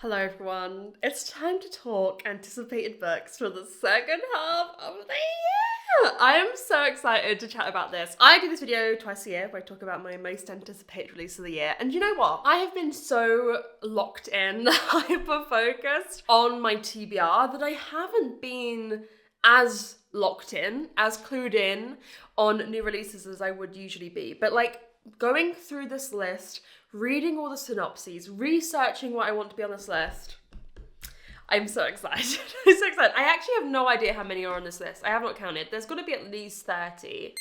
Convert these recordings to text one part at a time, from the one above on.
Hello everyone, it's time to talk anticipated books for the second half of the year! I am so excited to chat about this. I do this video twice a year where I talk about my most anticipated release of the year, and you know what? I have been so locked in, hyper-focused on my TBR that I haven't been as locked in, as clued in on new releases as I would usually be. But like, going through this list, reading all the synopses, researching what I want to be on this list, I'm so excited. I'm so excited. I actually have no idea how many are on this list. I have not counted. There's got to be at least 30.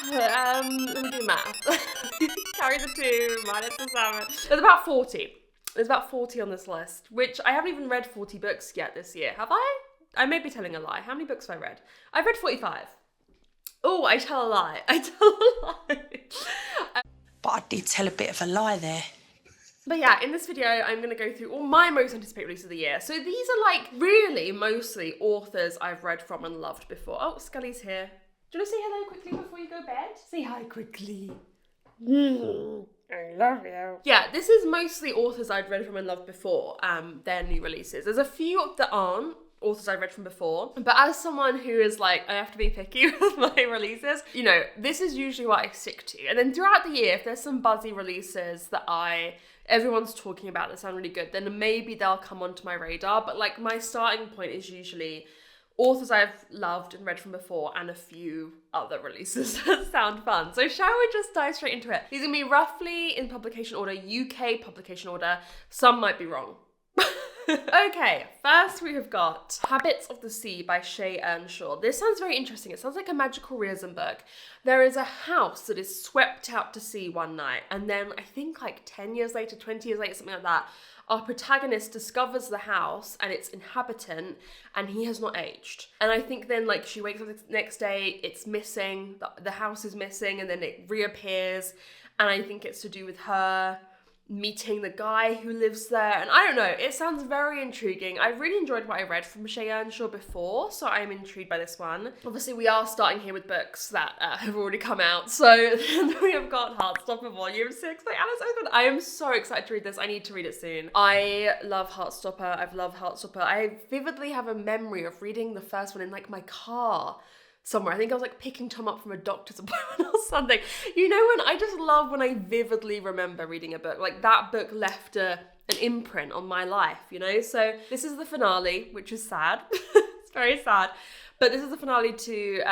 Let me do math. Carry the 2, minus the 7. There's about 40. There's about 40 on this list, which I haven't even read 40 books yet this year. Have I? I may be telling a lie. How many books have I read? I've read 45. Oh, I tell a lie. I tell a lie. But I did tell a bit of a lie there. But yeah, in this video, I'm going to go through all my most anticipated releases of the year. So these are like really mostly authors I've read from and loved before. Oh, Scully's here. Do you want to say hello quickly before you go to bed? Say hi quickly. I love you. Yeah, this is mostly authors I'd read from and loved before, their new releases. There's a few that aren't authors I've read from before, but as someone who is like, I have to be picky with my releases, you know, this is usually what I stick to. And then throughout the year, if there's some buzzy releases that everyone's talking about that sound really good, then maybe they'll come onto my radar. But like, my starting point is usually authors I've loved and read from before and a few other releases that sound fun. So shall we just dive straight into it? These are going to be roughly in publication order, UK publication order. Some might be wrong. Okay, first we have got Habits of the Sea by Shay Earnshaw. This sounds very interesting. It sounds like a magical realism book. There is a house that is swept out to sea one night, and then I think like 10 years later, 20 years later, something like that, our protagonist discovers the house and its inhabitant, and he has not aged. And I think then like she wakes up the next day, it's missing, the house is missing, and then it reappears, and I think it's to do with her meeting the guy who lives there, and I don't know, it sounds very intriguing. I really enjoyed what I read from Shay Earnshaw before, so I'm intrigued by this one. Obviously, we are starting here with books that have already come out, so we have got Heartstopper Volume 6 by Alice Oseman. I am so excited to read this. I need to read it soon. I love Heartstopper. I've loved Heartstopper. I vividly have a memory of reading the first one in like my car somewhere. I think I was like picking Tom up from a doctor's appointment or something. You know, when I just love when I vividly remember reading a book. Like that book left an imprint on my life, you know? So this is the finale, which is sad. It's very sad. But this is the finale to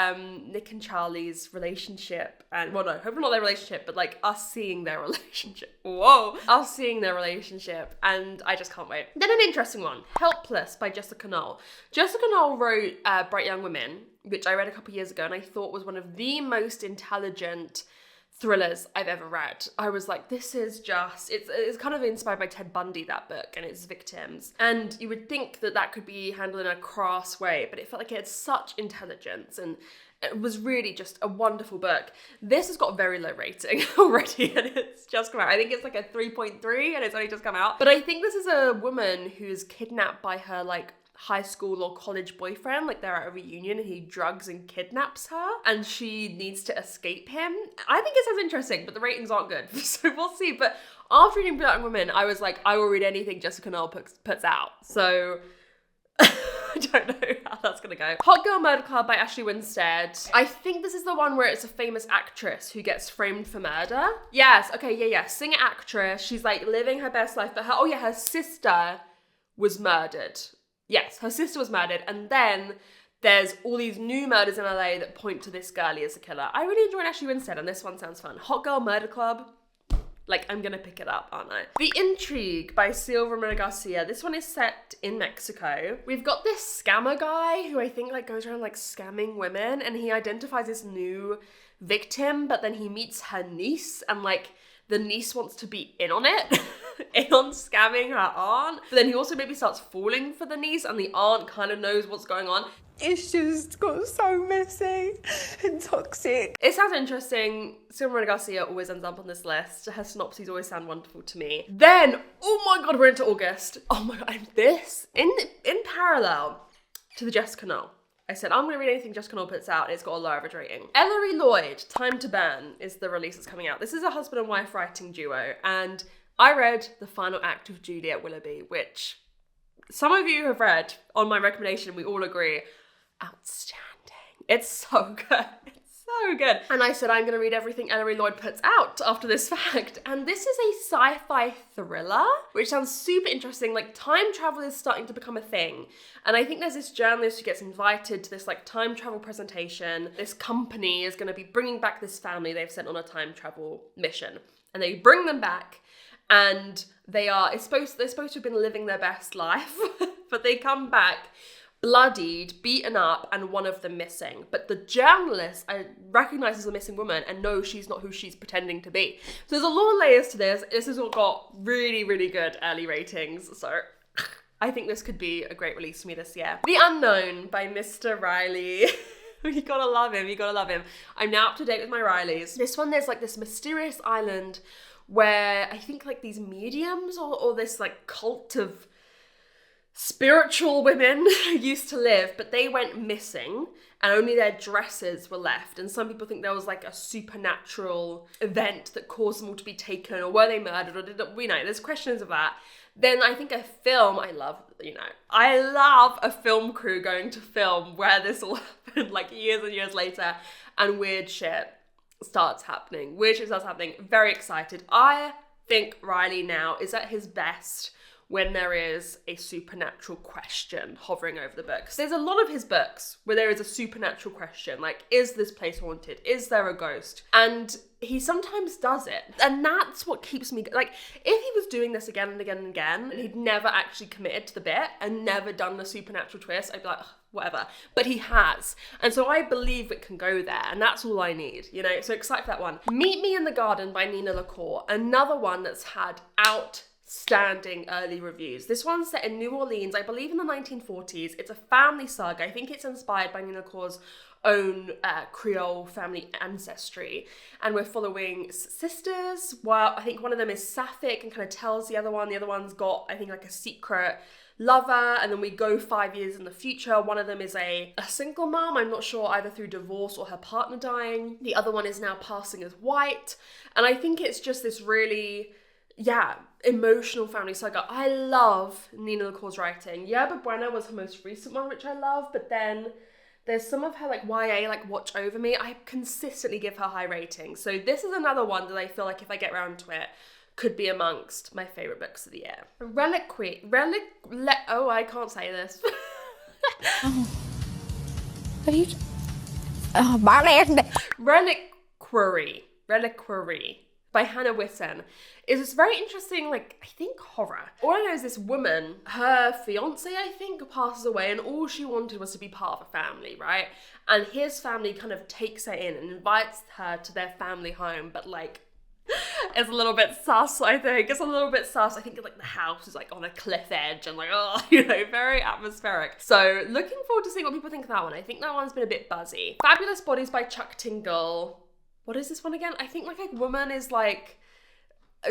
Nick and Charlie's relationship. And, well, no, hopefully not their relationship, but like us seeing their relationship. Whoa! Us seeing their relationship. And I just can't wait. Then an interesting one, Helpless by Jessica Knoll. Jessica Knoll wrote Bright Young Women, which I read a couple years ago and I thought was one of the most intelligent thrillers I've ever read. I was like, this is just, it's kind of inspired by Ted Bundy, that book, and its victims. And you would think that that could be handled in a crass way, but it felt like it had such intelligence, and it was really just a wonderful book. This has got a very low rating already, and it's just come out. I think it's like a 3.3, and it's only just come out. But I think this is a woman who's kidnapped by her, like, high school or college boyfriend. Like, they're at a reunion and he drugs and kidnaps her and she needs to escape him. I think it sounds interesting, but the ratings aren't good, so we'll see. But after reading Black Women, I was like, I will read anything Jessica Knoll puts out. So I don't know how that's gonna go. Hot Girl Murder Club by Ashley Winstead. I think this is the one where it's a famous actress who gets framed for murder. Yes, okay, yeah. Singer actress. She's like living her best life, but her sister was murdered. Yes, her sister was murdered, and then there's all these new murders in LA that point to this girlie as a killer. I really enjoyed Ashley Winstead, and this one sounds fun. Hot Girl Murder Club. Like, I'm gonna pick it up, aren't I? The Intrigue by Silva Romero Garcia. This one is set in Mexico. We've got this scammer guy who I think like goes around like scamming women, and he identifies this new victim, but then he meets her niece, and like the niece wants to be in on it. In on scamming her aunt, but then he also maybe starts falling for the niece, and the aunt kind of knows what's going on. It's just got so messy and toxic. It sounds interesting. Silva Garcia always ends up on this list. Her synopses always sound wonderful to me. Then, oh my god, we're into August. Oh my god, and this in parallel to the Jessica Knoll. I said, I'm going to read anything Jessica Knoll puts out, and it's got a low average rating. Ellery Lloyd, Time to Burn, is the release that's coming out. This is a husband and wife writing duo, and I read the final act of Juliet Willoughby, which some of you have read on my recommendation. We all agree, outstanding. It's so good. It's so good. And I said I'm going to read everything Ellery Lloyd puts out after this fact. And this is a sci-fi thriller, which sounds super interesting. Like, time travel is starting to become a thing. And I think there's this journalist who gets invited to this like time travel presentation. This company is going to be bringing back this family they've sent on a time travel mission. And they bring them back, and they're supposed to have been living their best life, but they come back bloodied, beaten up, and one of them missing. But the journalist recognizes the missing woman and knows she's not who she's pretending to be. So there's a lot of layers to this. This has all got really, really good early ratings. So I think this could be a great release for me this year. The Unknown by Mr. Riley. You gotta love him, you gotta love him. I'm now up to date with my Rileys. This one, there's like this mysterious island where I think like these mediums or this like cult of spiritual women used to live, but they went missing and only their dresses were left. And some people think there was like a supernatural event that caused them all to be taken, or were they murdered, or there's questions of that. Then I think a film, I love a film crew going to film where this all happened like years and years later, and weird shit starts happening. Very excited. I think Riley now is at his best when there is a supernatural question hovering over the books. There's a lot of his books where there is a supernatural question, like, is this place haunted? Is there a ghost? And he sometimes does it. And that's what keeps me, like, if he was doing this again and again and again, and he'd never actually committed to the bit and never done the supernatural twist, I'd be like, whatever. But he has. And so I believe it can go there, and that's all I need, you know? So excited for that one. Meet Me in the Garden by Nina LaCour, another one that's had outstanding early reviews. This one's set in New Orleans, I believe in the 1940s. It's a family saga. I think it's inspired by Nina LaCour's own Creole family ancestry. And we're following sisters. Well, I think one of them is sapphic and kind of tells the other one. The other one's got, I think, like a secret lover, and then we go 5 years in the future. One of them is a single mom, I'm not sure, either through divorce or her partner dying. The other one is now passing as white. And I think it's just this really, emotional family saga. I love Nina LaCour's writing. Yerba Buena was her most recent one, which I love, but then there's some of her like YA, like Watch Over Me. I consistently give her high ratings. So this is another one that I feel like if I get around to it, could be amongst my favourite books of the year. I can't say this. What are you... Oh, Marlene! Reliquary by Hannah Witten is this very interesting, like, I think horror. All I know is this woman, her fiance, I think, passes away, and all she wanted was to be part of a family, right? And his family kind of takes her in and invites her to their family home, but like, it's a little bit sus, I think. It's a little bit sus. I think like the house is like on a cliff edge and like, very atmospheric. So looking forward to seeing what people think of that one. I think that one's been a bit buzzy. Fabulous Bodies by Chuck Tingle. What is this one again? I think like a woman is like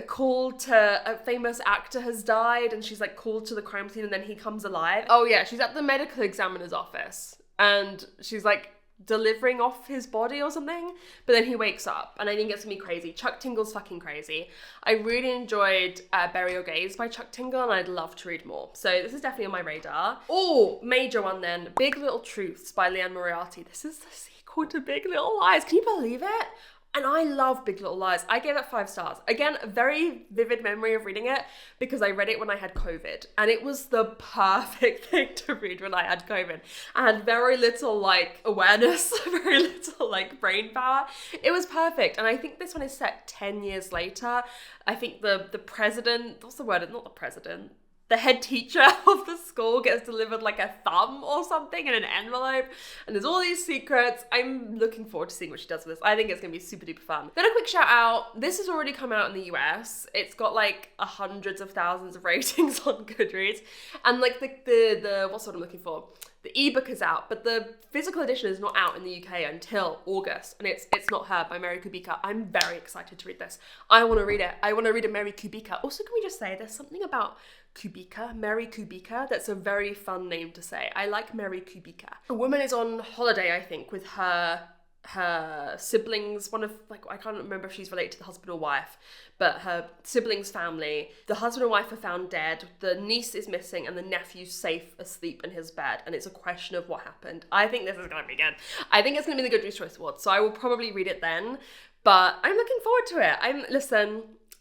called to, a famous actor has died and she's like called to the crime scene and then he comes alive. Oh yeah, she's at the medical examiner's office and she's like delivering off his body or something, but then he wakes up, and I think it's gonna be crazy. Chuck Tingle's fucking crazy. I really enjoyed Bury Your Gaze by Chuck Tingle, and I'd love to read more. So this is definitely on my radar. Oh, major one then, Big Little Truths by Leanne Moriarty. This is the sequel to Big Little Lies. Can you believe it? And I love Big Little Lies. I gave it 5 stars. Again, a very vivid memory of reading it because I read it when I had COVID. And it was the perfect thing to read when I had COVID. I had very little like awareness, very little like brain power. It was perfect. And I think this one is set 10 years later. I think the president, what's the word? Not the president. The head teacher of the school gets delivered like a thumb or something in an envelope, and there's all these secrets. I'm looking forward to seeing what she does with this. I think it's gonna be super duper fun. Then a quick shout out, this has already come out in the US. It's got like hundreds of thousands of ratings on Goodreads, and like the what's what I'm looking for? The ebook is out, but the physical edition is not out in the UK until August, and it's Not Her by Mary Kubica. I'm very excited to read this. I want to read it. I want to read a Mary Kubica. Also, can we just say there's something about Kubica, Mary Kubica, that's a very fun name to say. I like Mary Kubica. A woman is on holiday, I think, with her her siblings, I can't remember if she's related to the husband or wife, but her siblings' family, the husband and wife are found dead, the niece is missing, and the nephew's safe asleep in his bed, and it's a question of what happened. I think this is going to be good. I think it's going to be the Goodreads Choice Awards, so I will probably read it then, but I'm looking forward to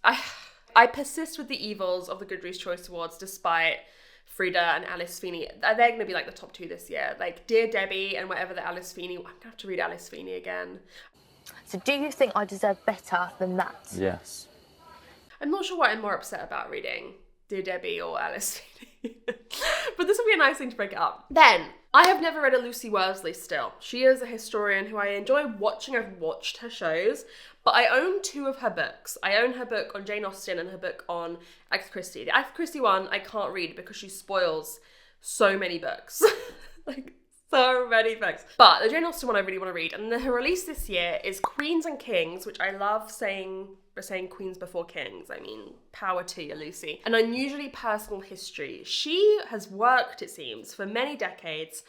it. I persist with the evils of the Goodreads Choice Awards despite Frida and Alice Feeney. They're going to be like the top two this year. Like Dear Debbie and whatever the Alice Feeney. I'm going to have to read Alice Feeney again. So do you think I deserve better than that? Yes. I'm not sure what I'm more upset about reading, Dear Debbie or Alice Feeney. But this will be a nice thing to break it up. Then, I have never read a Lucy Worsley still. She is a historian who I enjoy watching. I've watched her shows, but I own 2 of her books. I own her book on Jane Austen and her book on Agatha Christie. The Agatha Christie one I can't read because she spoils so many books. Like, so many books. But the Jane Austen one I really want to read. And her release this year is Queens and Kings, which I love saying queens before kings. I mean, power to you, Lucy. An unusually personal history. She has worked, it seems, for many decades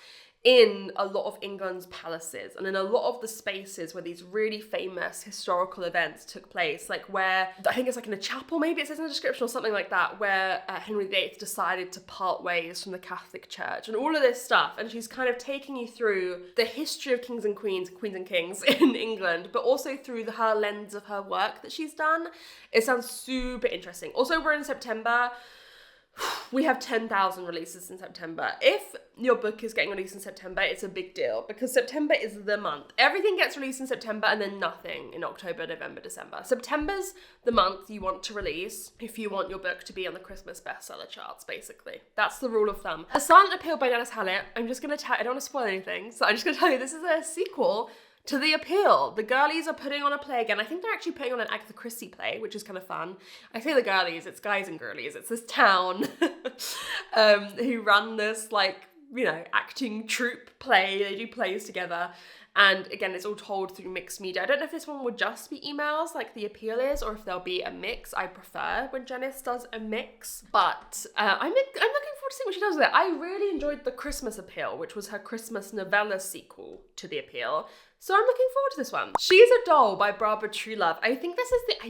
in a lot of England's palaces and in a lot of the spaces where these really famous historical events took place, like where, I think it's like in a chapel, maybe it says in the description or something like that, where Henry VIII decided to part ways from the Catholic Church and all of this stuff. And she's kind of taking you through the history of kings and queens and kings in England, but also through her lens of her work that she's done. It sounds super interesting. Also, we're in September. We have 10,000 releases in September. If your book is getting released in September, it's a big deal because September is the month. Everything gets released in September and then nothing in October, November, December. September's the month you want to release if you want your book to be on the Christmas bestseller charts, basically. That's the rule of thumb. A Silent Appeal by Dennis Hallett. I'm just going to I don't want to spoil anything, so I'm just going to tell you this is a sequel to The Appeal. The girlies are putting on a play again. I think they're actually putting on an Agatha Christie play, which is kind of fun. I say the girlies, it's guys and girlies. It's this town who run this, acting troupe play. They do plays together. And again, it's all told through mixed media. I don't know if this one would just be emails like The Appeal is, or if there'll be a mix. I prefer when Janice does a mix. But I'm looking forward to seeing what she does with it. I really enjoyed The Christmas Appeal, which was her Christmas novella sequel to The Appeal. So I'm looking forward to this one. She's a Doll by Barbara Truelove. I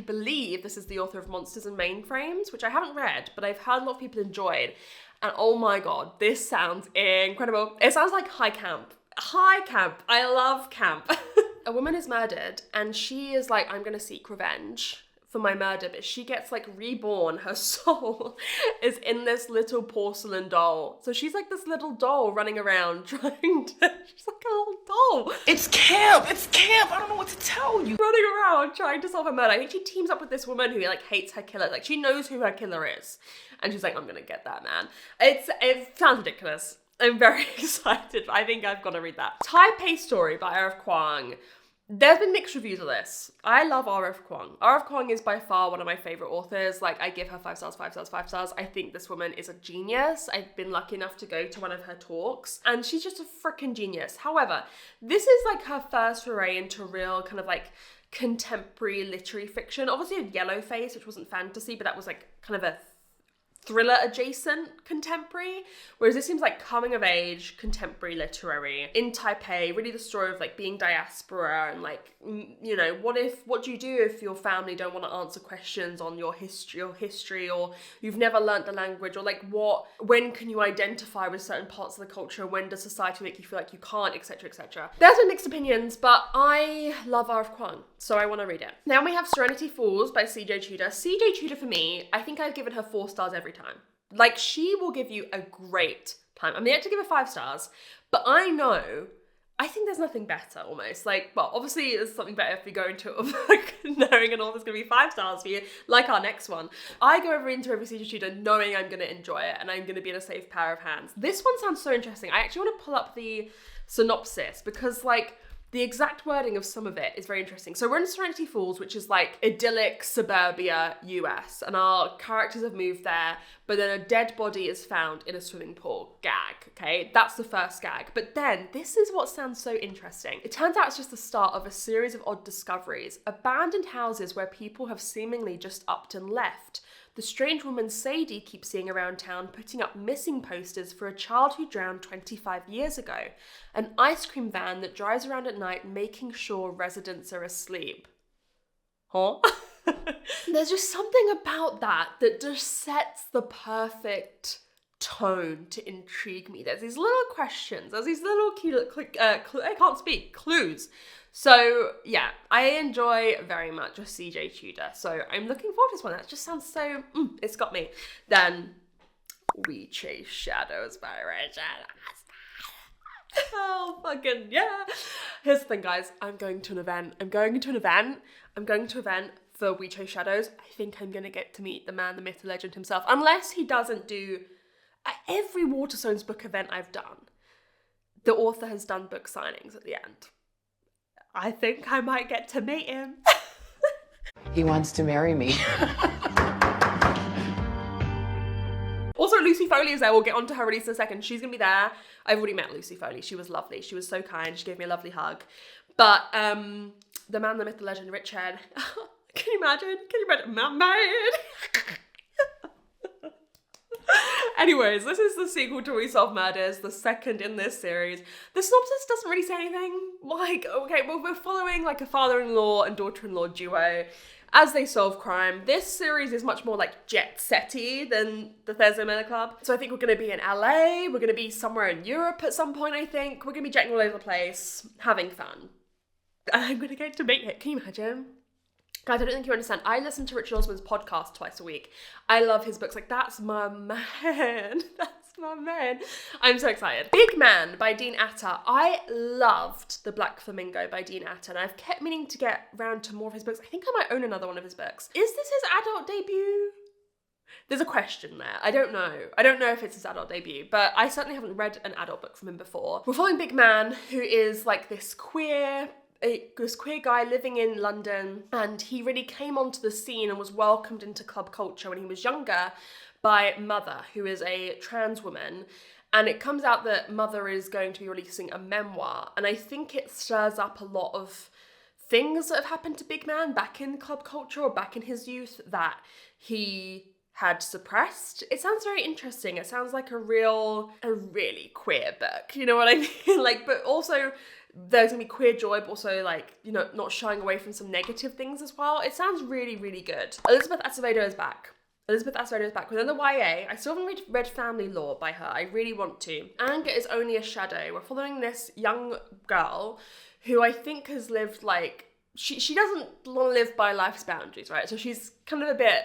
believe this is the author of Monsters and Mainframes, which I haven't read, but I've heard a lot of people enjoyed. And oh my God, this sounds incredible. It sounds like high camp. High camp. I love camp. A woman is murdered and she is like, I'm gonna seek revenge for my murder, but she gets reborn. Her soul is in this little porcelain doll. So she's like this little doll running around she's like a little doll. It's camp. I don't know what to tell you. Running around trying to solve a murder. I think she teams up with this woman who hates her killer. She knows who her killer is. And she's like, I'm gonna get that man. It sounds ridiculous. I'm very excited. I think I've got to read that. Taipei Story by R.F. Kuang. There's been mixed reviews of this. I love R.F. Kuang. R.F. Kuang is by far one of my favorite authors. I give her 5 stars, 5 stars, 5 stars. I think this woman is a genius. I've been lucky enough to go to one of her talks and she's just a freaking genius. However, this is her first foray into real kind of contemporary literary fiction. Obviously Yellowface, which wasn't fantasy, but that was kind of a thriller adjacent contemporary, whereas this seems like coming of age contemporary literary in Taipei, really the story of being diaspora and what do you do if your family don't want to answer questions on your history or you've never learnt the language, or when can you identify with certain parts of the culture, when does society make you feel like you can't, etc, etc. There's been mixed opinions, but I love R.F. Kuang, so I want to read it. Then we have Serenity Falls by C.J. Tudor. C.J. Tudor for me, I think I've given her 4 stars every time. She will give you a great time. I'm yet to give her 5 stars, but I think there's nothing better almost. Obviously there's something better if we go into it knowing an author's going to be 5 stars for you, like our next one. I go into every C.J. Tudor knowing I'm going to enjoy it and I'm going to be in a safe pair of hands. This one sounds so interesting. I actually want to pull up the synopsis because the exact wording of some of it is very interesting. So we're in Serenity Falls, which is idyllic suburbia US, and our characters have moved there, but then a dead body is found in a swimming pool. Gag, okay? That's the first gag. But then, this is what sounds so interesting. It turns out it's just the start of a series of odd discoveries. Abandoned houses where people have seemingly just upped and left. The strange woman Sadie keeps seeing around town putting up missing posters for a child who drowned 25 years ago. An ice cream van that drives around at night making sure residents are asleep. Huh? There's just something about that just sets the perfect tone to intrigue me. There's these little questions, there's these little cute, I can't speak, clues. So yeah, I enjoy very much a CJ Tudor. So I'm looking forward to this one. That just sounds so, it's got me. Then We Chase Shadows by Rachel. Oh, fucking yeah. Here's the thing, guys. I'm going to an event for We Chase Shadows. I think I'm going to get to meet the man, the myth, the legend himself. Unless he doesn't do... At every Waterstones book event I've done, the author has done book signings at the end. I think I might get to meet him. He wants to marry me. Also, Lucy Foley is there. We'll get on to her release in a second. She's going to be there. I've already met Lucy Foley. She was lovely. She was so kind. She gave me a lovely hug. But the man, the myth, the legend, Richard. Can you imagine? I'm married. Anyways, this is the sequel to We Solve Murders, the second in this series. The synopsis doesn't really say anything. Like, okay, well, we're following like a father-in-law and daughter-in-law duo as they solve crime. This series is much more like jet-setty than the Thursday Murder Club. So I think we're going to be in LA, we're going to be somewhere in Europe at some point, I think. We're going to be jetting all over the place, having fun. And I'm going to get to meet it. Can you imagine? Guys, I don't think you understand. I listen to Richard Osman's podcast twice a week. I love his books. Like, that's my man. That's my man. I'm so excited. Big Man by Dean Atta. I loved The Black Flamingo by Dean Atta, and I've kept meaning to get round to more of his books. I think I might own another one of his books. Is this his adult debut? There's a question there. I don't know. I don't know if it's his adult debut, but I certainly haven't read an adult book from him before. We're following Big Man, who is like this queer guy living in London, and he really came onto the scene and was welcomed into club culture when he was younger by Mother, who is a trans woman. And it comes out that Mother is going to be releasing a memoir, and I think it stirs up a lot of things that have happened to Big Man back in club culture or back in his youth that he had suppressed. It sounds very interesting. It sounds like a really queer book, you know what I mean? Like, but also there's gonna be queer joy, but also like, you know, not shying away from some negative things as well. It sounds really, really good. Elizabeth Acevedo is back. Within the YA. I still haven't read Family Law by her. I really want to. Anger is Only a Shadow. We're following this young girl who I think has lived like, she doesn't want to live by life's boundaries, right? So she's kind of a bit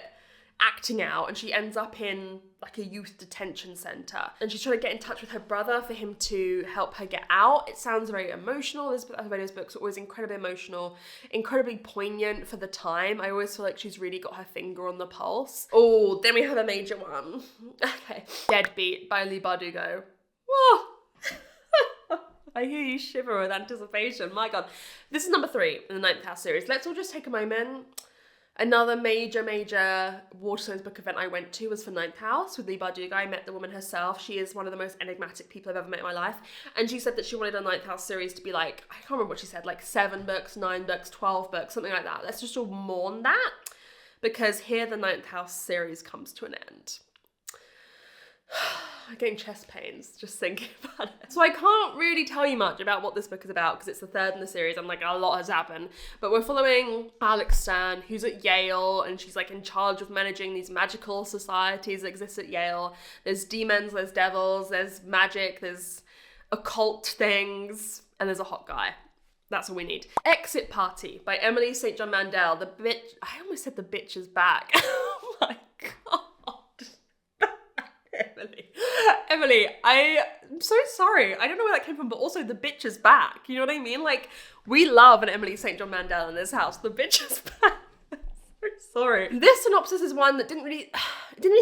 acting out, and she ends up in like a youth detention center, and she's trying to get in touch with her brother for him to help her get out. It sounds very emotional. Elizabeth Acevedo's books are always incredibly emotional, incredibly poignant for the time. I always feel like she's really got her finger on the pulse. Oh, then we have a major one. Okay, Deadbeat by Leigh Bardugo. Whoa. I hear you shiver with anticipation. My God. This is number 3 in the Ninth House series. Let's all just take a moment. Another major Waterstones book event I went to was for Ninth House with Leigh Bardugo. I met the woman herself. She is one of the most enigmatic people I've ever met in my life. And she said that she wanted a Ninth House series to be like, I can't remember what she said, like 7 books, 9 books, 12 books, something like that. Let's just all mourn that, because here the Ninth House series comes to an end. I'm getting chest pains just thinking about it. So I can't really tell you much about what this book is about because it's the 3rd in the series and like a lot has happened. But we're following Alex Stan, who's at Yale, and she's like in charge of managing these magical societies that exist at Yale. There's demons, there's devils, there's magic, there's occult things, and there's a hot guy. That's all we need. Exit Party by Emily St. John Mandel. I almost said the bitch is back. Oh my God. Emily, I'm so sorry. I don't know where that came from, but also the bitch is back. You know what I mean? Like, we love an Emily St. John Mandel in this house. The bitch is back. So sorry. This synopsis is one that didn't really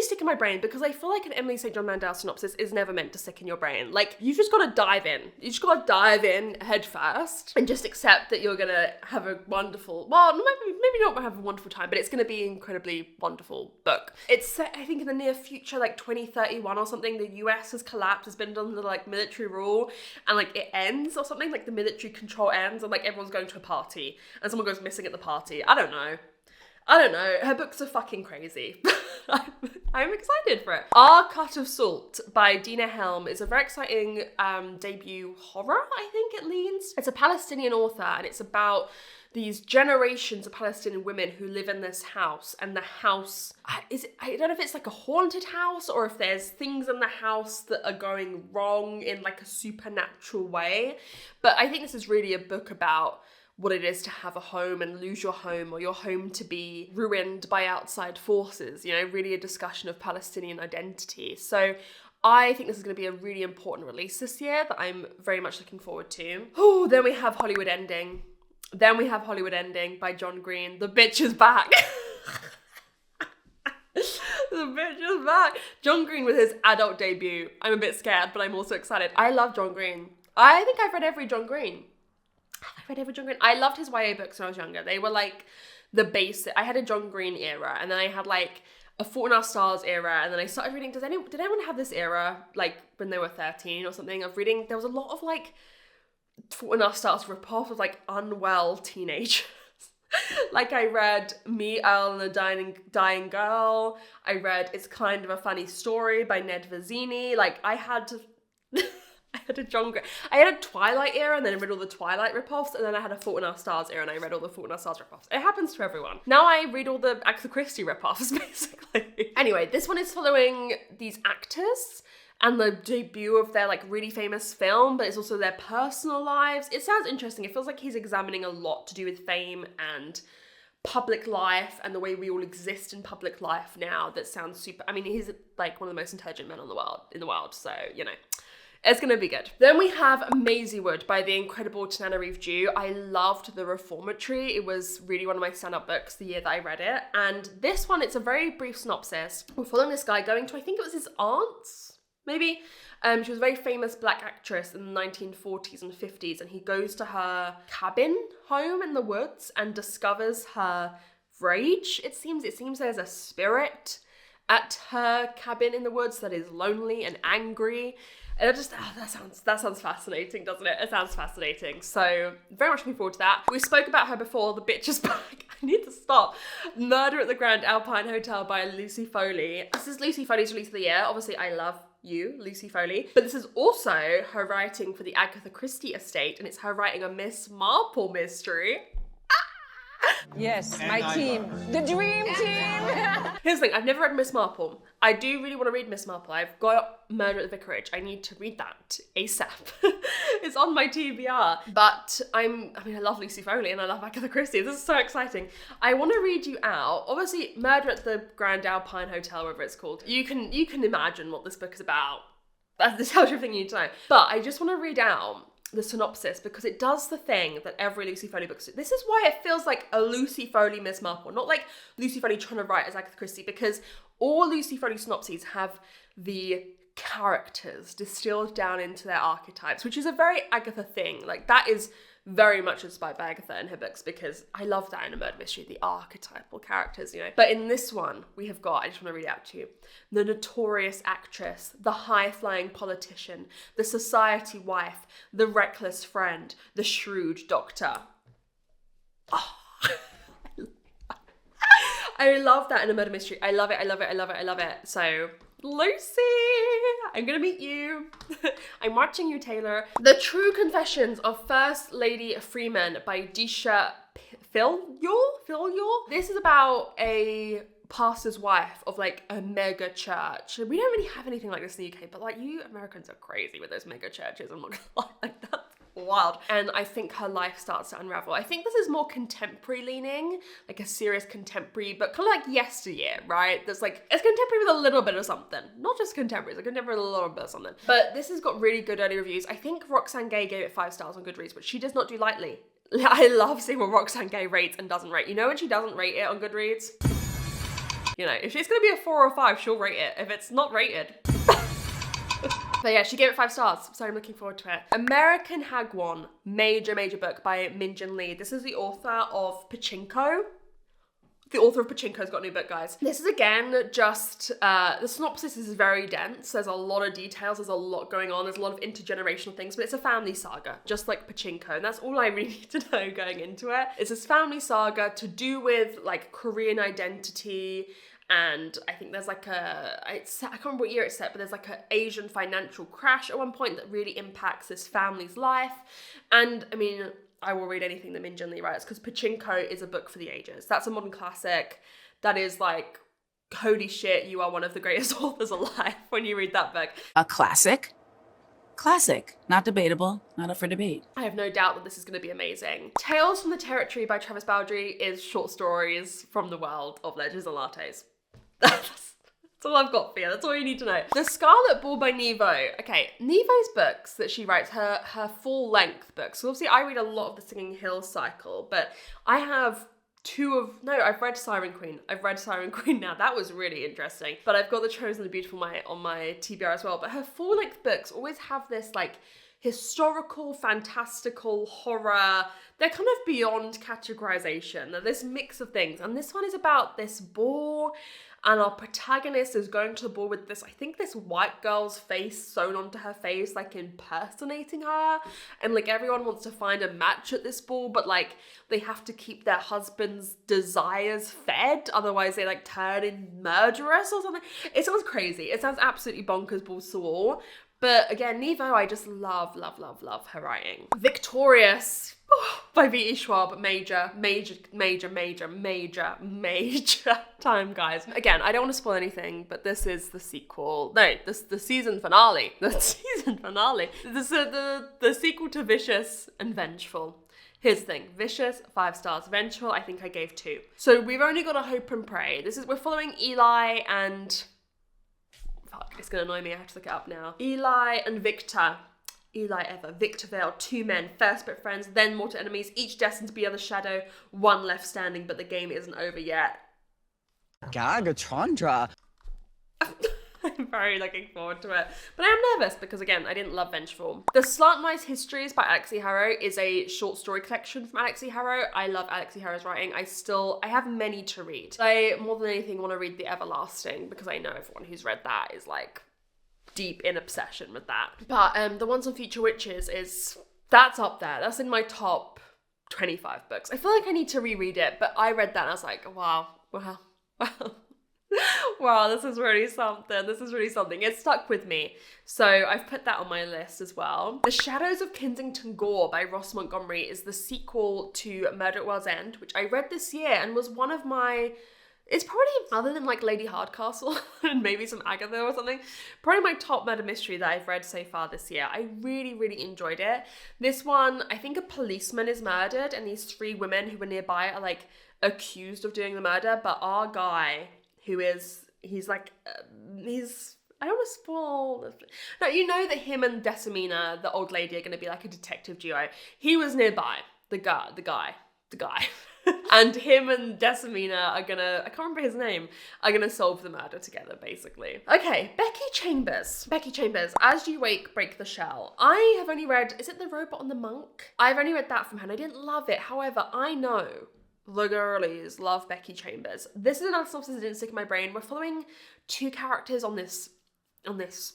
stick in my brain, because I feel like an Emily St. John Mandel synopsis is never meant to stick in your brain. Like, you've just got to dive in. You just got to dive in head first and just accept that you're going to have a wonderful, well, maybe not have a wonderful time, but it's going to be an incredibly wonderful book. It's set, I think, in the near future, like 2031 or something. The US has collapsed, has been under like military rule, and like it ends or something, like the military control ends, and like everyone's going to a party and someone goes missing at the party. I don't know. I don't know, her books are fucking crazy. I'm excited for it. Our Cut of Salt by Dina Helm is a very exciting debut horror, I think it leans. It's a Palestinian author and it's about these generations of Palestinian women who live in this house, and the house, I don't know if it's like a haunted house or if there's things in the house that are going wrong in like a supernatural way. But I think this is really a book about what it is to have a home and lose your home, or your home to be ruined by outside forces, you know, really a discussion of Palestinian identity. So I think this is going to be a really important release this year that I'm very much looking forward to. Oh, then we have Hollywood Ending. By John Green. The bitch is back. The bitch is back. John Green with his adult debut. I'm a bit scared, but I'm also excited. I love John Green. I think I've read every John Green. I loved his YA books when I was younger. They were like the basic. I had a John Green era, and then I had like a Fault in Our Stars era, and then I started reading. Did anyone have this era like when they were 13 or something of reading? There was a lot of like Fault in Our Stars ripoff of like unwell teenagers. Like I read Me, Earl, and the Dying Girl. I read It's Kind of a Funny Story by Ned Vizzini. Like I had a Twilight era, and then I read all the Twilight ripoffs, and then I had a Fault in Our Stars era, and I read all the Fault in Our Stars ripoffs. It happens to everyone. Now I read all the Agatha Christie ripoffs, basically. Anyway, this one is following these actors and the debut of their like really famous film, but it's also their personal lives. It sounds interesting. It feels like he's examining a lot to do with fame and public life and the way we all exist in public life now. That sounds super. I mean, he's like one of the most intelligent men in the world. So, you know, it's gonna be good. Then we have Maisie Wood by the incredible Tananarive Due. I loved The Reformatory. It was really one of my stand-up books the year that I read it. And this one, it's a very brief synopsis. We're following this guy going to, I think it was his aunt's, maybe. She was a very famous black actress in the 1940s and 50s, and he goes to her cabin home in the woods and discovers her rage. It seems there's a spirit at her cabin in the woods that is lonely and angry. And I just, that sounds fascinating, doesn't it? It sounds fascinating. So very much looking forward to that. We spoke about her before, The Bitch is Back. I need to stop. Murder at the Grand Alpine Hotel by Lucy Foley. This is Lucy Foley's release of the year. Obviously, I love you, Lucy Foley. But this is also her writing for the Agatha Christie estate, and it's her writing a Miss Marple mystery. Yes, my team. The dream team. Here's the thing, I've never read Miss Marple. I do really want to read Miss Marple. I've got Murder at the Vicarage. I need to read that ASAP. It's on my TBR. But I love Lucy Foley and I love Agatha Christie. This is so exciting. I want to read you out. Obviously, Murder at the Grand Alpine Hotel, whatever it's called. You can imagine what this book is about. This tells you everything you need to know. But I just want to read out the synopsis because it does the thing that every Lucy Foley book does. This is why it feels like a Lucy Foley Miss Marple, not like Lucy Foley trying to write as Agatha Christie, because all Lucy Foley synopses have the characters distilled down into their archetypes, which is a very Agatha thing. Like that is very much inspired by Agatha in her books, because I love that in a murder mystery, the archetypal characters, you know. But in this one, we have got, I just want to read it out to you, the notorious actress, the high-flying politician, the society wife, the reckless friend, the shrewd doctor. Oh. I love that in a murder mystery. I love it. So, Lucy, I'm gonna meet you. I'm watching you, Taylor. The True Confessions of First Lady Freeman by Disha Philyor. This is about a pastor's wife of like a mega church. We don't really have anything like this in the UK, but like you Americans are crazy with those mega churches. I'm not gonna lie, like that's wild. And I think her life starts to unravel. I think this is more contemporary leaning, like a serious contemporary, but kind of like yesteryear, right? There's like, it's contemporary with a little bit of something. Not just contemporary, it's like contemporary with a little bit of something. But this has got really good early reviews. I think Roxane Gay gave it 5 stars on Goodreads, which she does not do lightly. I love seeing what Roxane Gay rates and doesn't rate. You know when she doesn't rate it on Goodreads? You know, if it's gonna be a 4 or 5, she'll rate it. If it's not rated. But yeah, she gave it 5 stars, so I'm looking forward to it. American Hagwon, major book by Min Jin Lee. This is the author of Pachinko. The author of Pachinko's got a new book, guys. This is again just, the synopsis is very dense. There's a lot of details, there's a lot going on, there's a lot of intergenerational things, but it's a family saga, just like Pachinko. And that's all I really need to know going into it. It's this family saga to do with like Korean identity. And I think there's like I can't remember what year it's set, but there's like an Asian financial crash at one point that really impacts this family's life. And I mean, I will read anything that Min Jin Lee writes because Pachinko is a book for the ages. That's a modern classic. That is like, holy shit, you are one of the greatest authors alive when you read that book. A classic? Classic. Not debatable. Not up for debate. I have no doubt that this is going to be amazing. Tales from the Territory by Travis Baldree is short stories from the world of Legends and Lattes. That's all I've got for you. That's all you need to know. The Scarlet Ball by Nevo. Okay, Nevo's books that she writes, her full-length books. So obviously I read a lot of the Singing Hills cycle, but I have I've read Siren Queen. I've read Siren Queen now. That was really interesting. But I've got The Chosen and the Beautiful on my TBR as well. But her full-length books always have this like historical, fantastical, horror. They're kind of beyond categorization. They're this mix of things. And this one is about this ball, and our protagonist is going to the ball with this, I think this white girl's face sewn onto her face, like impersonating her. And like everyone wants to find a match at this ball, but like they have to keep their husband's desires fed. Otherwise they like turn in murderers or something. It sounds crazy. It sounds absolutely bonkers balls to all. But again, Nevo, I just love her writing. Victorious by V.E. Schwab, major time, guys. Again, I don't want to spoil anything, but this is the sequel. No, this the season finale. The season finale. This is the sequel to Vicious and Vengeful. Here's the thing, Vicious, 5 stars. Vengeful, I think I gave 2. So we've only got to hope and pray. We're following Eli and... Fuck, it's gonna annoy me, I have to look it up now. Eli and Victor. Eli Ever, Victor Vale, 2 men, first but friends, then mortal enemies, each destined to be on the shadow, 1 left standing, but the game isn't over yet. Gaga Chandra. I'm very looking forward to it. But I am nervous because, again, I didn't love Vengeful. The Slant-Wise Histories by Alexi Harrow is a short story collection from Alexi Harrow. I love Alexi Harrow's writing. I have many to read. I, more than anything, want to read The Everlasting because I know everyone who's read that is, like, deep in obsession with that. But the ones on Future Witches that's up there. That's in my top 25 books. I feel like I need to reread it, but I read that and I was like, wow. Wow, this is really something. It stuck with me. So I've put that on my list as well. The Shadows of Kensington Gore by Ross Montgomery is the sequel to Murder at World's End, which I read this year and was one of my... It's probably, other than like Lady Hardcastle and maybe some Agatha or something, probably my top murder mystery that I've read so far this year. I really enjoyed it. This one, I think a policeman is murdered and these 3 women who were nearby are like accused of doing the murder, but our guy, I don't want to spoil. No, you know that him and Decimina, the old lady, are going to be like a detective duo. He was nearby, the guy. And him and Decimina are gonna, I can't remember his name, are gonna solve the murder together, basically. Okay, Becky Chambers, As You Wake, Break the Shell. I have only read, is it The Robot and the Monk? I've only read that from her and I didn't love it. However, I know the girlies love Becky Chambers. This is another synopsis that didn't stick in my brain. We're following 2 characters on this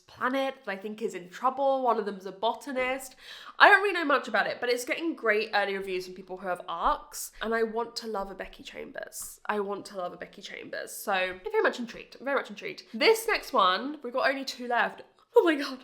planet that I think is in trouble. One of them's a botanist. I don't really know much about it, but it's getting great early reviews from people who have arcs, and I want to love a Becky Chambers. So I'm very much intrigued. This next one, we've got only 2 left. Oh my god.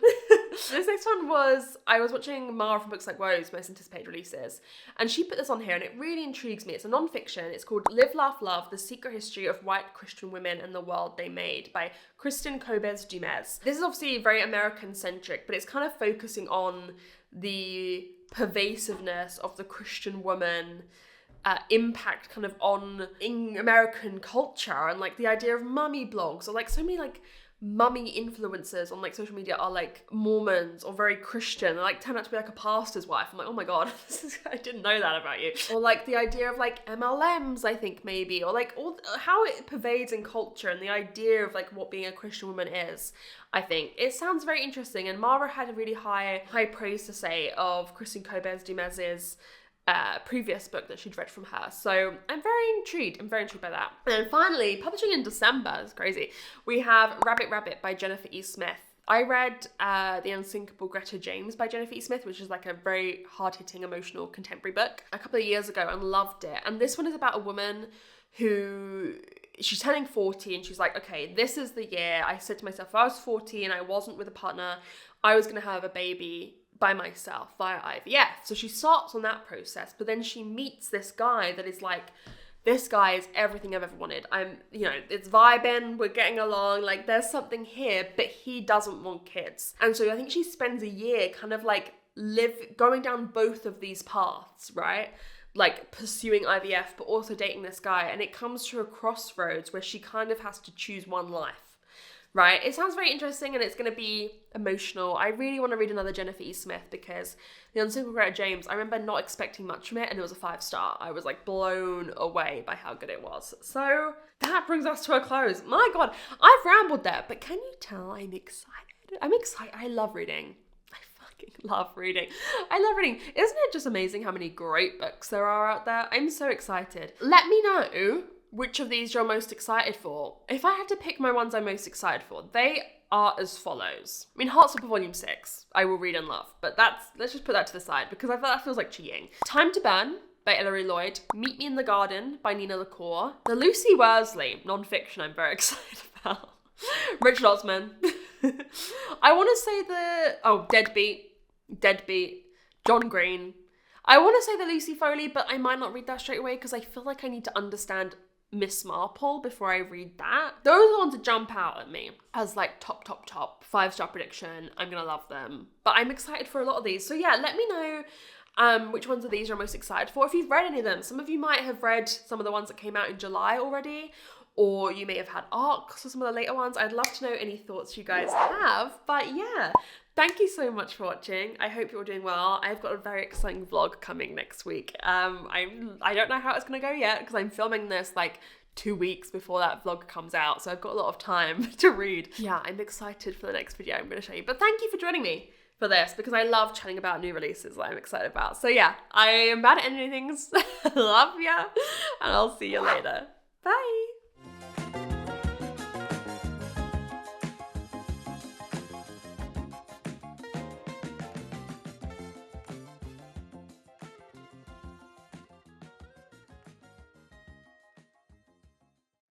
This next one was, I was watching Mara from Books Like Woe's most anticipated releases, and she put this on here and it really intrigues me. It's a non-fiction. It's called Live, Laugh, Love, The Secret History of White Christian Women and the World They Made by Kristen Kobes Dumez. This is obviously very American-centric, but it's kind of focusing on the pervasiveness of the Christian woman impact kind of on in American culture, and like the idea of mummy blogs, or like so many like mummy influencers on like social media are like Mormons or very Christian. They like turn out to be like a pastor's wife. I'm like, oh my god, I didn't know that about you. Or like the idea of like MLMs, I think maybe, or like all how it pervades in culture and the idea of like what being a Christian woman is. I think it sounds very interesting, and Mara had a really high praise to say of Kristen Kobes Dumez's previous book that she'd read from her. So I'm very intrigued. I'm very intrigued by that. And then finally, publishing in December, it's crazy, we have Rabbit Rabbit by Jennifer E. Smith. I read The Unsinkable Greta James by Jennifer E. Smith, which is like a very hard-hitting, emotional, contemporary book, a couple of years ago, and loved it. And this one is about a woman who, she's turning 40 and she's like, okay, this is the year. I said to myself, if I was 40 and I wasn't with a partner, I was going to have a baby by myself via IVF. So she starts on that process, but then she meets this guy that is like, this guy is everything I've ever wanted. It's vibing, we're getting along, like there's something here, but he doesn't want kids. And so I think she spends a year kind of like going down both of these paths, right? Like pursuing IVF, but also dating this guy. And it comes to a crossroads where she kind of has to choose one life. Right, it sounds very interesting and it's going to be emotional. I really want to read another Jennifer E. Smith because The Unsinkable Greta James, I remember not expecting much from it and it was a 5-star. I was like blown away by how good it was. So that brings us to a close. My God, I've rambled there, but can you tell I'm excited? I'm excited. I love reading. I fucking love reading. I love reading. Isn't it just amazing how many great books there are out there? I'm so excited. Let me know which of these you're most excited for. If I had to pick my ones I'm most excited for, they are as follows. I mean, Heartstopper Volume 6, I will read and love, but let's just put that to the side because I feel that feels like cheating. Time to Burn by Hilary Lloyd, Meet Me in the Garden by Nina LaCour, The Lucy Worsley non-fiction I'm very excited about, Richard Osman. I want to say Deadbeat, John Green. I want to say the Lucy Foley, but I might not read that straight away because I feel like I need to understand Miss Marple before I read that. Those are the ones that jump out at me as like top 5-star prediction. I'm gonna love them, but I'm excited for a lot of these. So yeah, let me know which ones of these you're most excited for. If you've read any of them, some of you might have read some of the ones that came out in July already, or you may have had arcs for some of the later ones. I'd love to know any thoughts you guys have, but yeah. Thank you so much for watching. I hope you're all doing well. I've got a very exciting vlog coming next week. I don't know how it's gonna go yet because I'm filming this like 2 weeks before that vlog comes out, so I've got a lot of time to read. Yeah, I'm excited for the next video I'm gonna show you. But thank you for joining me for this because I love chatting about new releases that I'm excited about. So yeah, I am bad at ending things. Love ya, and I'll see you later. Bye.